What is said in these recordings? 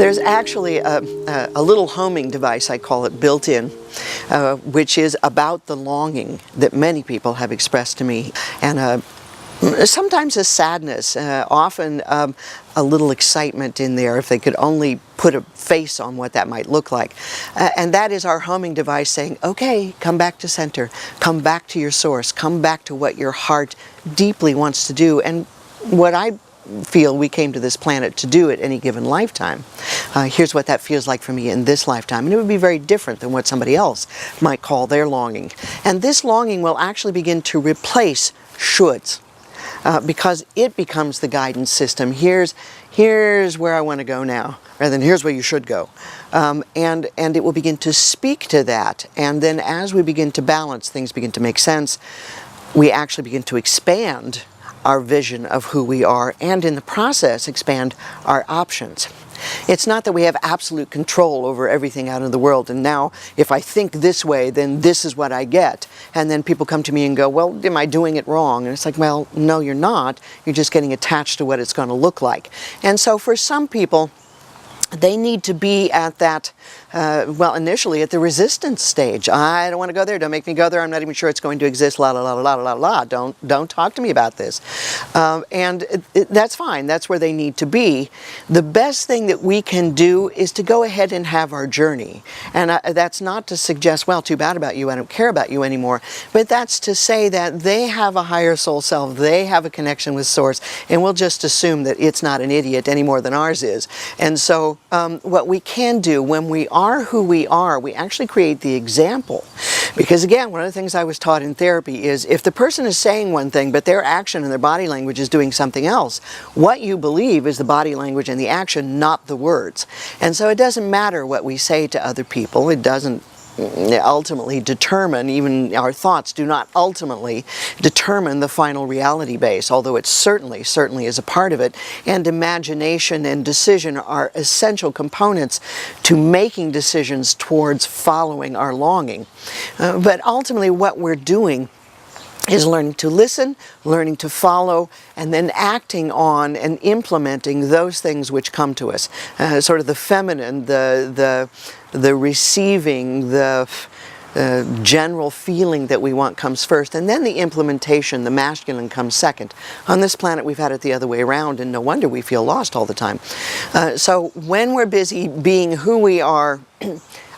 There's actually a little homing device, I call it, built in, which is about the longing that many people have expressed to me. And sometimes a sadness, often a little excitement in there if they could only put a face on what that might look like. And that is our homing device saying, okay, come back to center, come back to your source, come back to what your heart deeply wants to do. And what I feel we came to this planet to do at any given lifetime. Here's what that feels like for me in this lifetime. And it would be very different than what somebody else might call their longing. And this longing will actually begin to replace shoulds. Because it becomes the guidance system. Here's where I want to go now, rather than here's where you should go. And it will begin to speak to that. And then as we begin to balance, things begin to make sense. We actually begin to expand our vision of who we are, and in the process expand our options. It's not that we have absolute control over everything out in the world, and now if I think this way, then this is what I get. And then people come to me and go, well, am I doing it wrong? And it's like, well, no, you're not. You're just getting attached to what it's going to look like. And so for some people, they need to be at that, well, initially at the resistance stage. I don't want to go there. Don't make me go there. I'm not even sure it's going to exist. La la la la la la la. Don't talk to me about this. And that's fine. That's where they need to be. The best thing that we can do is to go ahead and have our journey. And that's not to suggest, well, too bad about you. I don't care about you anymore. But that's to say that they have a higher soul self. They have a connection with Source. And we'll just assume that it's not an idiot any more than ours is. And so what we can do when we are who we are, we actually create the example. Because again, one of the things I was taught in therapy is if the person is saying one thing, but their action and their body language is doing something else, what you believe is the body language and the action, not the words. And so it doesn't matter what we say to other people. It doesn't ultimately determine, even our thoughts do not ultimately determine the final reality base, although it certainly is a part of it. And imagination and decision are essential components to making decisions towards following our longing. But ultimately what we're doing is learning to listen, learning to follow, and then acting on and implementing those things which come to us. Sort of the feminine, the receiving, the general feeling that we want comes first, and then the implementation, the masculine, comes second. On this planet we've had it the other way around, and no wonder we feel lost all the time. So when we're busy being who we are,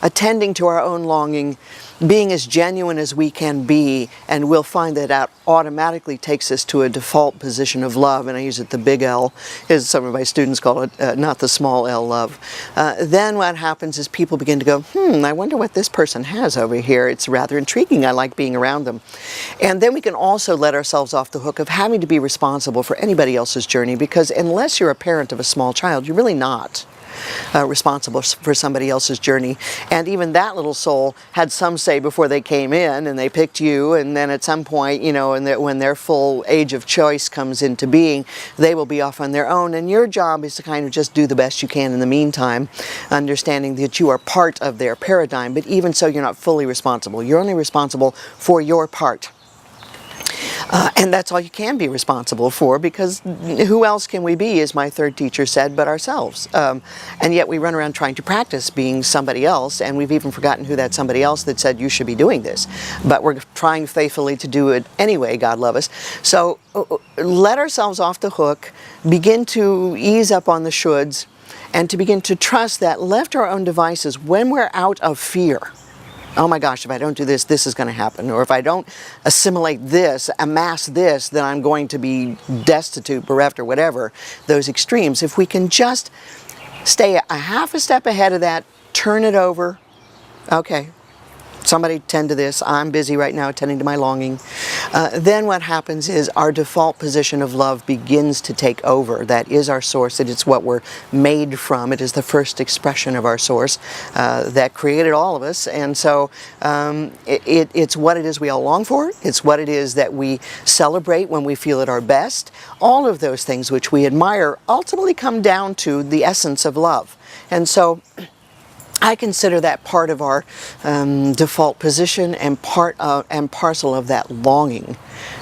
attending to our own longing, being as genuine as we can be, and we'll find that that automatically takes us to a default position of love, and I use it the big L, as some of my students call it, not the small L love. Then what happens is people begin to go, I wonder what this person has over here. It's rather intriguing. I like being around them. And then we can also let ourselves off the hook of having to be responsible for anybody else's journey, because unless you're a parent of a small child, you're really not responsible for somebody else's journey. And even that little soul had some say before they came in, and they picked you, and then at some point, you know, and when their full age of choice comes into being, they will be off on their own, and your job is to kind of just do the best you can in the meantime, understanding that you are part of their paradigm, but even so, you're not fully responsible. You're only responsible for your part. And that's all you can be responsible for, because who else can we be, as my third teacher said, but ourselves? And yet we run around trying to practice being somebody else, and we've even forgotten who that somebody else that said you should be doing this. But we're trying faithfully to do it anyway, God love us. So let ourselves off the hook, begin to ease up on the shoulds, and to begin to trust that left to our own devices, when we're out of fear, oh my gosh, if I don't do this, this is going to happen. Or if I don't assimilate this, amass this, then I'm going to be destitute, bereft, or whatever, those extremes. If we can just stay a half a step ahead of that, turn it over, okay, somebody tend to this, I'm busy right now attending to my longing. Then what happens is our default position of love begins to take over. That is our source. It is what we're made from. It is the first expression of our source that created all of us. And so it's what it is we all long for. It's what it is that we celebrate when we feel at our best. All of those things which we admire ultimately come down to the essence of love. And so I consider that part of our default position and parcel of that longing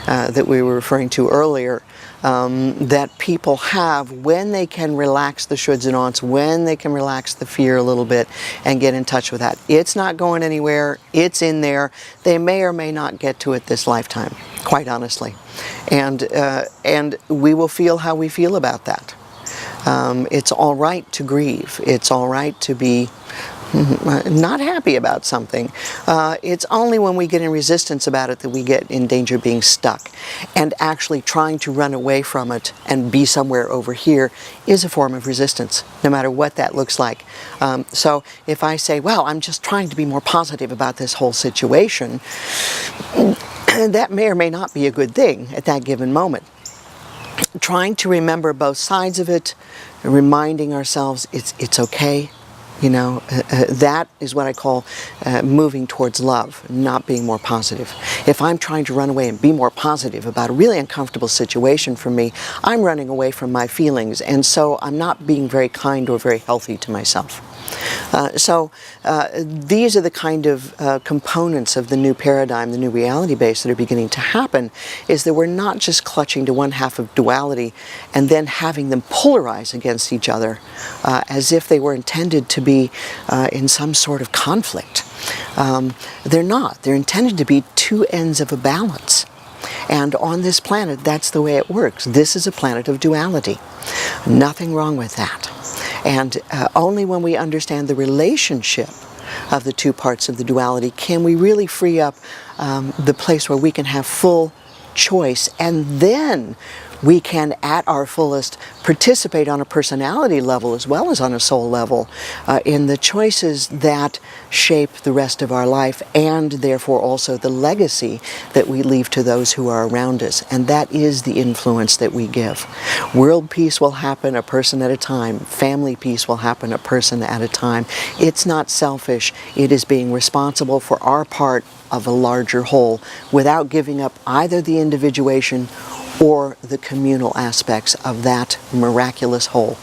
that we were referring to earlier, that people have when they can relax the shoulds and oughts, when they can relax the fear a little bit and get in touch with that. It's not going anywhere. It's in there. They may or may not get to it this lifetime, quite honestly. And we will feel how we feel about that. It's all right to grieve. It's all right to be not happy about something. It's only when we get in resistance about it that we get in danger of being stuck. And actually trying to run away from it and be somewhere over here is a form of resistance, no matter what that looks like. So if I say, well, I'm just trying to be more positive about this whole situation, that may or may not be a good thing at that given moment. Trying to remember both sides of it, reminding ourselves it's okay. You know, that is what I call moving towards love, not being more positive. If I'm trying to run away and be more positive about a really uncomfortable situation for me, I'm running away from my feelings, and so I'm not being very kind or very healthy to myself. So these are the kind of components of the new paradigm, the new reality base that are beginning to happen, is that we're not just clutching to one half of duality and then having them polarize against each other as if they were intended to be in some sort of conflict. They're not. They're intended to be two ends of a balance. And on this planet, that's the way it works. This is a planet of duality. Nothing wrong with that. And only when we understand the relationship of the two parts of the duality can we really free up the place where we can have full choice, and then we can, at our fullest, participate on a personality level as well as on a soul level in the choices that shape the rest of our life, and therefore also the legacy that we leave to those who are around us. And that is the influence that we give. World peace will happen a person at a time. Family peace will happen a person at a time. It's not selfish. It is being responsible for our part of a larger whole without giving up either the individuation or the communal aspects of that miraculous whole.